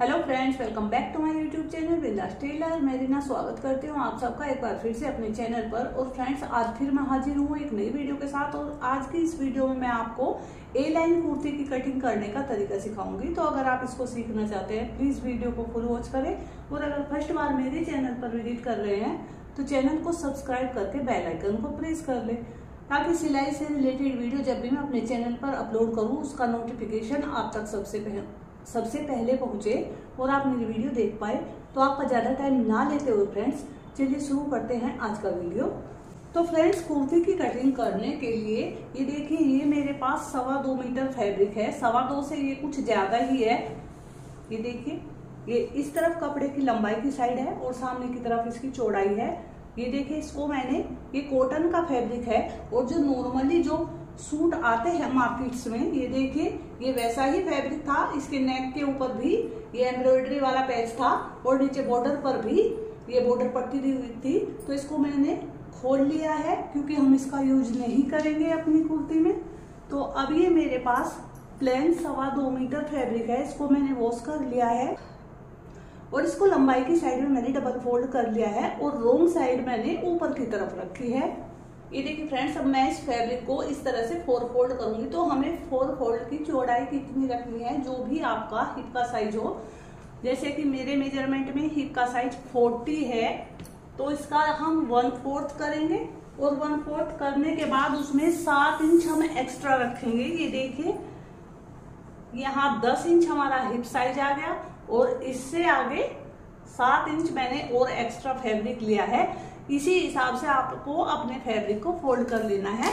Hello friends, welcome back to my YouTube channel Bindass Tailor. मैं रीना स्वागत करती हूँ आप सबका एक बार फिर से अपने चैनल पर। और फ्रेंड्स, आज फिर मैं हाजिर हूँ एक नई वीडियो के साथ। और आज की इस वीडियो में मैं आपको ए लाइन कुर्ती की कटिंग करने का तरीका सिखाऊंगी। तो अगर आप इसको सीखना चाहते हैं प्लीज वीडियो को फुल वॉच करें। और अगर फर्स्ट बार मेरे चैनल पर विजिट कर रहे हैं तो चैनल को सब्सक्राइब करके बेल आइकन को प्रेस कर ले, ताकि सिलाई से रिलेटेड वीडियो जब भी मैं अपने चैनल पर अपलोड करूँ उसका नोटिफिकेशन आप तक सबसे पहले पहुंचे और आप मेरी वीडियो देख पाए। तो आपका ज्यादा टाइम ना लेते हुए फ्रेंड्स, चलिए शुरू करते हैं आज का वीडियो। तो फ्रेंड्स, कुर्ती की कटिंग करने के लिए ये देखिए, ये मेरे पास 2.25 मीटर फैब्रिक है। 2.25 से ये कुछ ज्यादा ही है। ये देखिए, ये इस तरफ कपड़े की लंबाई की साइड है और सामने की तरफ इसकी चौड़ाई है। ये देखिए, इसको मैंने, ये कॉटन का फैब्रिक है और जो नॉर्मली जो सूट आते हैं मार्केट्स में, ये देखिए ये वैसा ही फैब्रिक था। इसके नेक के ऊपर भी ये एम्ब्रॉयडरी वाला पैच था और नीचे बॉर्डर पर भी ये बॉर्डर पट्टी दी हुई थी। तो इसको मैंने खोल लिया है क्योंकि हम इसका यूज नहीं करेंगे अपनी कुर्ती में। तो अब ये मेरे पास प्लेन 2.25 मीटर फैब्रिक है। इसको मैंने वॉश कर लिया है और इसको लंबाई की साइड में मैंने डबल फोल्ड कर लिया है और रोंग साइड मैंने ऊपर की तरफ रखी है। ये देखिए फ्रेंड्स, अब मैं इस फैब्रिक को इस तरह से 4 फोल्ड करूंगी। तो हमें 4 फोल्ड की चौड़ाई कितनी रखनी है, जो भी आपका हिप का साइज हो। जैसे कि मेरे मेजरमेंट में हिप का साइज 40 है, तो इसका हम 1/4 करेंगे और 1/4 करने के बाद उसमें 7 इंच हम एक्स्ट्रा रखेंगे। ये देखिए, यहाँ 10 इंच हमारा हिप साइज आ गया और इससे आगे 7 इंच मैंने और एक्स्ट्रा फैब्रिक लिया है। इसी हिसाब से आपको अपने फैब्रिक को फोल्ड कर लेना है।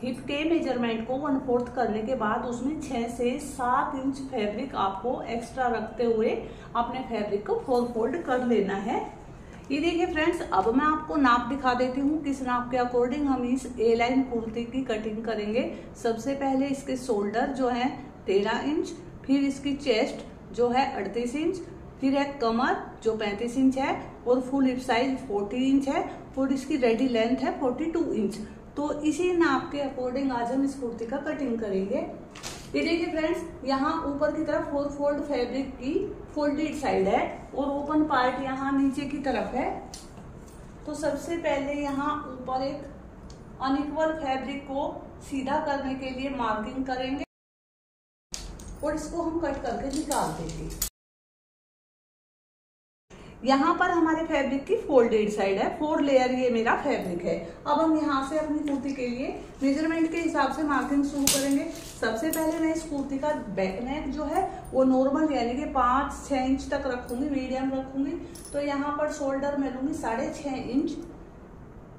हिप के मेजरमेंट को 1/4 करने के बाद उसमें 6 से 7 इंच फैब्रिक आपको एक्स्ट्रा रखते हुए अपने फैब्रिक को 4 फोल्ड कर लेना है। ये देखिए फ्रेंड्स, अब मैं आपको नाप दिखा देती हूँ किस नाप के अकॉर्डिंग हम इस ए लाइन कुर्ती की कटिंग करेंगे। सबसे पहले इसके शोल्डर जो है 13 इंच, फिर इसकी चेस्ट जो है 38 इंच, फिर है कमर जो 35 इंच है और फुल हिप साइज 40 इंच है और इसकी रेडी लेंथ है 42 इंच। तो इसी नाप के अकॉर्डिंग आज हम इस कुर्ती का कटिंग करेंगे। ये देखिए फ्रेंड्स, यहाँ ऊपर की तरफ 4 फोल्ड फैब्रिक की फोल्डेड साइड है और ओपन पार्ट यहाँ नीचे की तरफ है। तो सबसे पहले यहाँ ऊपर एक अनइक्वल फैब्रिक को सीधा करने के लिए मार्किंग करेंगे और इसको हम कट करके निकाल देंगे। यहाँ पर हमारे फैब्रिक की फोल्डेड साइड है, 4 लेयर ये मेरा फैब्रिक है। अब हम यहाँ से अपनी कुर्ती के लिए मेजरमेंट के हिसाब से मार्किंग शुरू करेंगे। सबसे पहले मैं इस कुर्ती का बैक नेक जो है वो नॉर्मल यानी कि 5-6 इंच तक रखूंगी, मीडियम रखूंगी। तो यहाँ पर शोल्डर मैं लूंगी 6.5 इंच।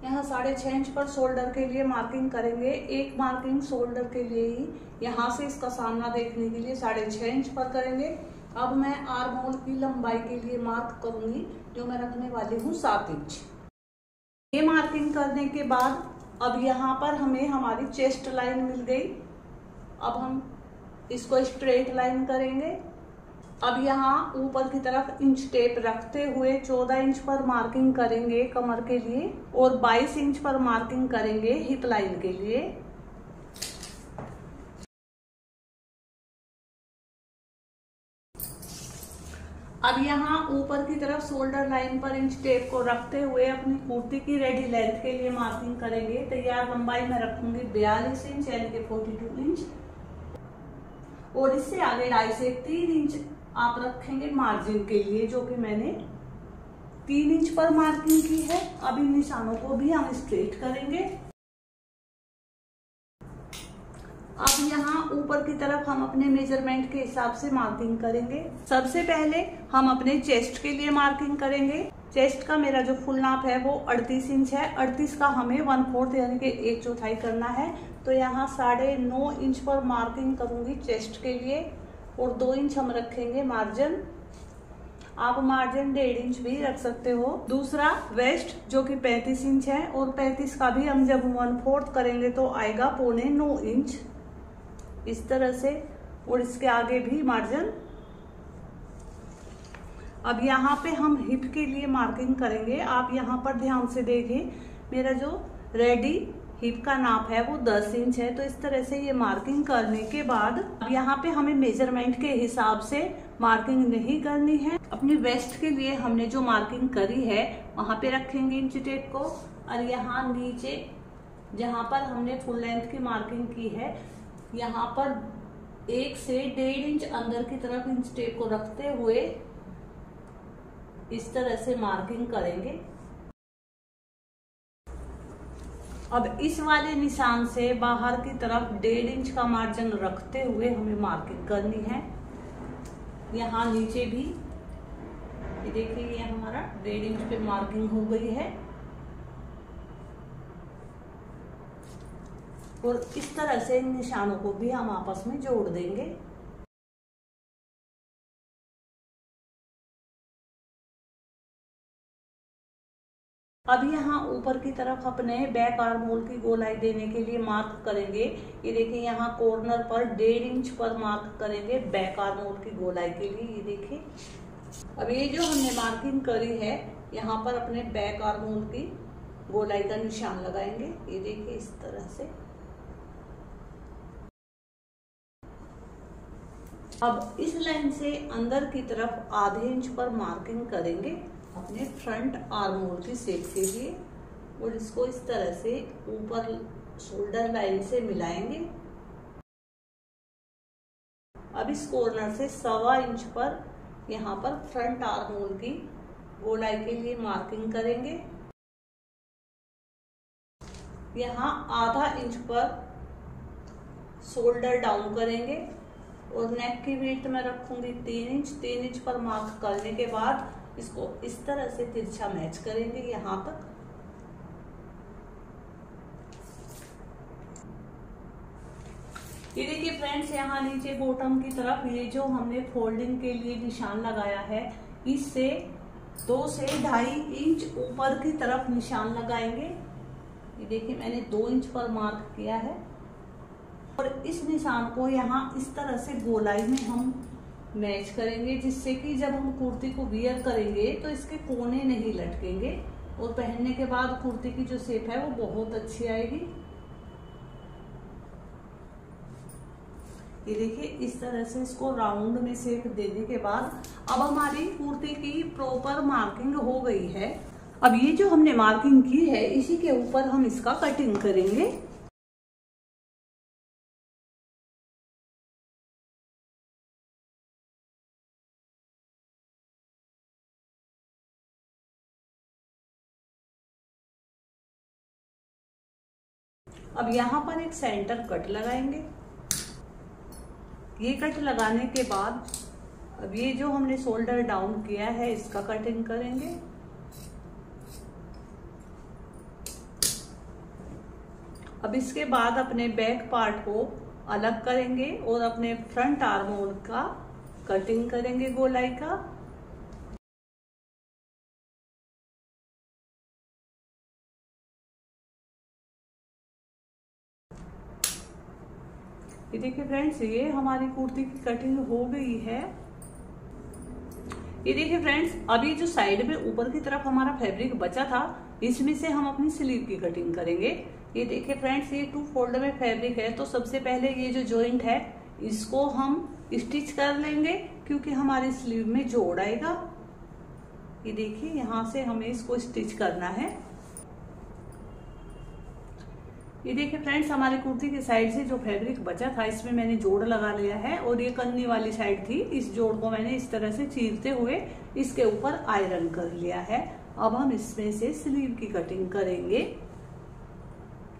यहाँ 6.5 इंच पर शोल्डर के लिए मार्किंग करेंगे। एक मार्किंग शोल्डर के लिए ही, यहाँ से इसका सामना देखने के लिए 6.5 इंच पर करेंगे। अब मैं आर्म होल की लंबाई के लिए मार्क करूंगी, जो मैं रखने वाली हूँ 7 इंच। ये मार्किंग करने के बाद अब यहाँ पर हमें हमारी चेस्ट लाइन मिल गई। अब हम इसको स्ट्रेट लाइन करेंगे। अब यहाँ ऊपर की तरफ इंच टेप रखते हुए 14 इंच पर मार्किंग करेंगे कमर के लिए और 22 इंच पर मार्किंग करेंगे हिप लाइन के लिए। अब यहाँ ऊपर की तरफ शोल्डर लाइन पर इंच टेप को रखते हुए अपनी कुर्ती की रेडी लेंथ के लिए मार्किंग करेंगे। तैयार लंबाई में रखूंगी 42 इंच यानी कि 42 इंच और इससे आगे 2.5 से 3 इंच आप रखेंगे मार्जिन के लिए, जो कि मैंने 3 इंच पर मार्किंग की है। अब इन निशानों को भी हम स्ट्रेट करेंगे। अब यहाँ ऊपर की तरफ हम अपने मेजरमेंट के हिसाब से मार्किंग करेंगे। सबसे पहले हम अपने चेस्ट के लिए मार्किंग करेंगे। चेस्ट का मेरा जो फुल नाप है वो 38 इंच है। 38 का हमें 1/4 यानी कि 1/4 करना है। तो यहाँ 9.5 इंच पर मार्किंग करूंगी चेस्ट के लिए और 2 इंच हम रखेंगे मार्जिन। आप मार्जिन 1.5 इंच भी रख सकते हो। दूसरा वेस्ट जो कि 35 इंच है और 35 का भी हम जब 1/4 करेंगे तो आएगा 9.25 इंच इस तरह से, और इसके आगे भी मार्जिन। अब यहाँ पे हम हिप के लिए मार्किंग करेंगे। आप यहाँ पर ध्यान से देखें, मेरा जो रेडी हिप का नाप है वो 10 इंच है। तो इस तरह से ये मार्किंग करने के बाद अब यहाँ पे हमें मेजरमेंट के हिसाब से मार्किंग नहीं करनी है। अपनी वेस्ट के लिए हमने जो मार्किंग करी है वहां पे रखेंगे इंच टेप को, और यहाँ नीचे जहां पर हमने फुल लेंथ की मार्किंग की है यहाँ पर 1 से 1.5 इंच अंदर की तरफ इंच टेप को रखते हुए इस तरह से मार्किंग करेंगे। अब इस वाले निशान से बाहर की तरफ 1.5 इंच का मार्जिन रखते हुए हमें मार्किंग करनी है। यहाँ नीचे भी ये देखिए, ये हमारा 1.5 इंच पे मार्किंग हो गई है। और इस तरह से इन निशानों को भी हम आपस में जोड़ देंगे। अब यहाँ ऊपर की तरफ अपने बैक आर्म होल की गोलाई देने के लिए मार्क करेंगे। ये देखिए, यहाँ कॉर्नर पर 1.5 इंच पर मार्क करेंगे बैक आर्म होल की गोलाई के लिए। ये देखिए, अब ये जो हमने मार्किंग करी है यहाँ पर अपने बैक आर्म होल की गोलाई का निशान लगाएंगे। ये देखिए इस तरह से। अब इस लाइन से अंदर की तरफ आधे इंच पर मार्किंग करेंगे अपने फ्रंट आर्म होल की शेप के लिए, और इसको इस तरह से ऊपर शोल्डर लाइन से मिलाएंगे। अब इस कॉर्नर से 1.25 इंच पर यहाँ पर फ्रंट आर्म होल की गोलाई के लिए मार्किंग करेंगे। यहाँ आधा इंच पर शोल्डर डाउन करेंगे और नेक की विड्थ में रखूंगी 3 इंच। 3 इंच पर मार्क करने के बाद इसको इस तरह से तिरछा मैच करेंगे यहाँ तक। ये देखिए फ्रेंड्स, यहाँ नीचे बॉटम की तरफ ये जो हमने फोल्डिंग के लिए निशान लगाया है, इससे 2 से 2.5 इंच ऊपर की तरफ निशान लगाएंगे। ये देखिए, मैंने 2 इंच पर मार्क किया है और इस निशान को यहाँ इस तरह से गोलाई में हम मैच करेंगे, जिससे कि जब हम कुर्ती को वियर करेंगे तो इसके कोने नहीं लटकेंगे और पहनने के बाद कुर्ती की जो शेप है वो बहुत अच्छी आएगी। ये देखिए, इस तरह से इसको राउंड में शेप देने के बाद अब हमारी कुर्ती की प्रॉपर मार्किंग हो गई है। अब ये जो हमने मार्किंग की है इसी के ऊपर हम इसका कटिंग करेंगे। अब यहाँ पर एक सेंटर कट लगाएंगे। ये कट लगाने के बाद अब ये जो हमने शोल्डर डाउन किया है इसका कटिंग करेंगे। अब इसके बाद अपने बैक पार्ट को अलग करेंगे और अपने फ्रंट आर्म होल का कटिंग करेंगे गोलाई का। ये देखिए फ्रेंड्स, ये हमारी कुर्ती की कटिंग हो गई है। ये देखिए फ्रेंड्स, अभी जो साइड में ऊपर की तरफ हमारा फैब्रिक बचा था इसमें से हम अपनी स्लीव की कटिंग करेंगे। ये देखिए फ्रेंड्स, ये 2 फोल्ड में फैब्रिक है, तो सबसे पहले ये जो जॉइंट है इसको हम स्टिच कर लेंगे क्योंकि हमारी स्लीव में जोड़ आएगा। ये देखिए, यहाँ से हमें इसको स्टिच करना है। ये देखिए फ्रेंड्स, हमारी कुर्ती की साइड से जो फैब्रिक बचा था इसमें मैंने जोड़ लगा लिया है और ये कन्नी वाली साइड थी, इस जोड़ को मैंने इस तरह से चीरते हुए इसके ऊपर आयरन कर लिया है। अब हम इसमें से स्लीव की कटिंग करेंगे।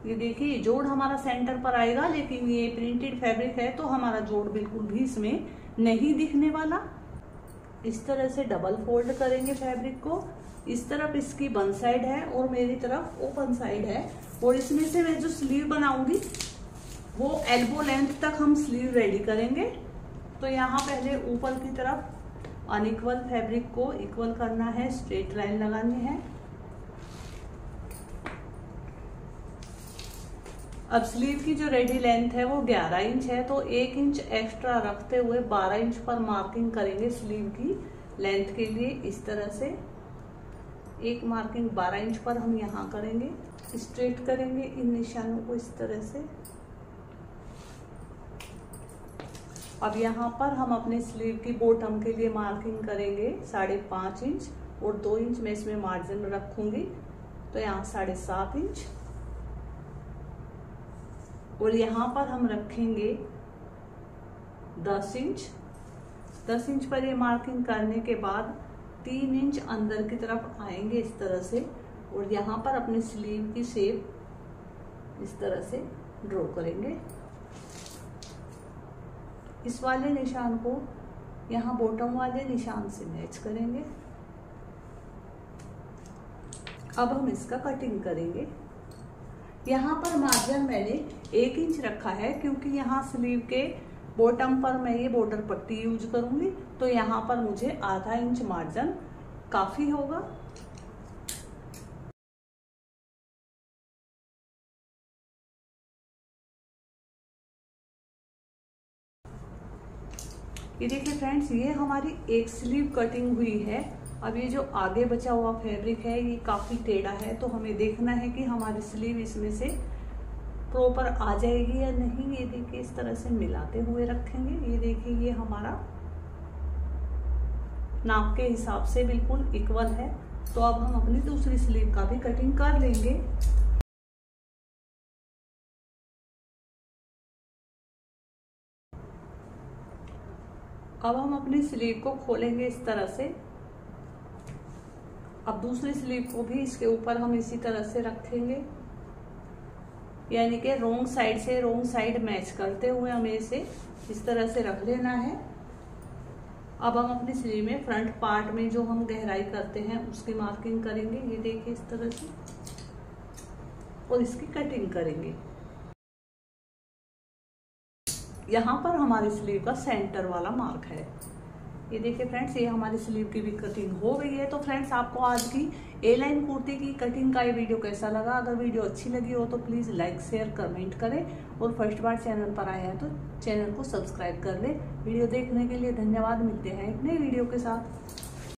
ये देखिए, ये जोड़ हमारा सेंटर पर आएगा, लेकिन ये प्रिंटेड फैब्रिक है तो हमारा जोड़ बिल्कुल भी इसमें नहीं दिखने वाला। इस तरह से डबल फोल्ड करेंगे फैब्रिक को। इस तरफ इसकी बंद साइड है और मेरी तरफ ओपन साइड है, और इसमें से मैं जो स्लीव बनाऊंगी वो एल्बो लेंथ तक हम स्लीव रेडी करेंगे। तो यहाँ पहले ऊपर की तरफ अनइक्वल फैब्रिक को इक्वल करना है, स्ट्रेट लाइन लगानी है। अब स्लीव की जो रेडी लेंथ है वो 11 इंच है, तो 1 इंच एक्स्ट्रा रखते हुए 12 इंच पर मार्किंग करेंगे स्लीव की लेंथ के लिए। इस तरह से एक मार्किंग 12 इंच पर हम यहाँ करेंगे, स्ट्रेट करेंगे इन निशानों को इस तरह से। अब यहाँ पर हम अपने स्लीव की बॉटम के लिए मार्किंग करेंगे 5.5 इंच और 2 इंच मैं इसमें मार्जिन रखूंगी, तो यहाँ 7.5 इंच। और यहाँ पर हम रखेंगे 10 इंच। 10 इंच पर ये मार्किंग करने के बाद 3 इंच अंदर की तरफ आएंगे इस तरह से, और यहाँ पर अपने स्लीव की शेप इस तरह से ड्रॉ करेंगे। इस वाले निशान को यहाँ बॉटम वाले निशान से मैच करेंगे। अब हम इसका कटिंग करेंगे। यहाँ पर मार्जिन मैंने 1 इंच रखा है, क्योंकि यहाँ स्लीव के बॉटम पर मैं ये बॉर्डर पट्टी यूज करूंगी, तो यहाँ पर मुझे आधा इंच मार्जिन काफी होगा। ये देखिए फ्रेंड्स, ये हमारी एक स्लीव कटिंग हुई है। अब ये जो आगे बचा हुआ फैब्रिक है ये काफी टेढ़ा है, तो हमें देखना है कि हमारी स्लीव इसमें से प्रॉपर आ जाएगी या नहीं। ये देखिए इस तरह से मिलाते हुए रखेंगे। ये देखिए ये हमारा नाप के हिसाब से बिल्कुल इक्वल है। तो अब हम अपनी दूसरी स्लीव का भी कटिंग कर लेंगे। अब हम अपनी स्लीव को खोलेंगे इस तरह से। अब दूसरी स्लीव को भी इसके ऊपर हम इसी तरह से रखेंगे, यानी कि रोंग साइड से रोंग साइड मैच करते हुए हमें इसे इस तरह से रख लेना है। अब हम अपनी स्लीव में फ्रंट पार्ट में जो हम गहराई करते हैं उसकी मार्किंग करेंगे। ये देखिए इस तरह से, और इसकी कटिंग करेंगे। यहाँ पर हमारी स्लीव का सेंटर वाला मार्क है। ये देखिए फ्रेंड्स, ये हमारी स्लीव की भी कटिंग हो गई है। तो फ्रेंड्स, आपको आज की ए लाइन कुर्ती की कटिंग का ये वीडियो कैसा लगा? अगर वीडियो अच्छी लगी हो तो प्लीज़ लाइक शेयर कमेंट करें, और फर्स्ट बार चैनल पर आए हैं तो चैनल को सब्सक्राइब कर ले। वीडियो देखने के लिए धन्यवाद। मिलते हैं एक नई वीडियो के साथ।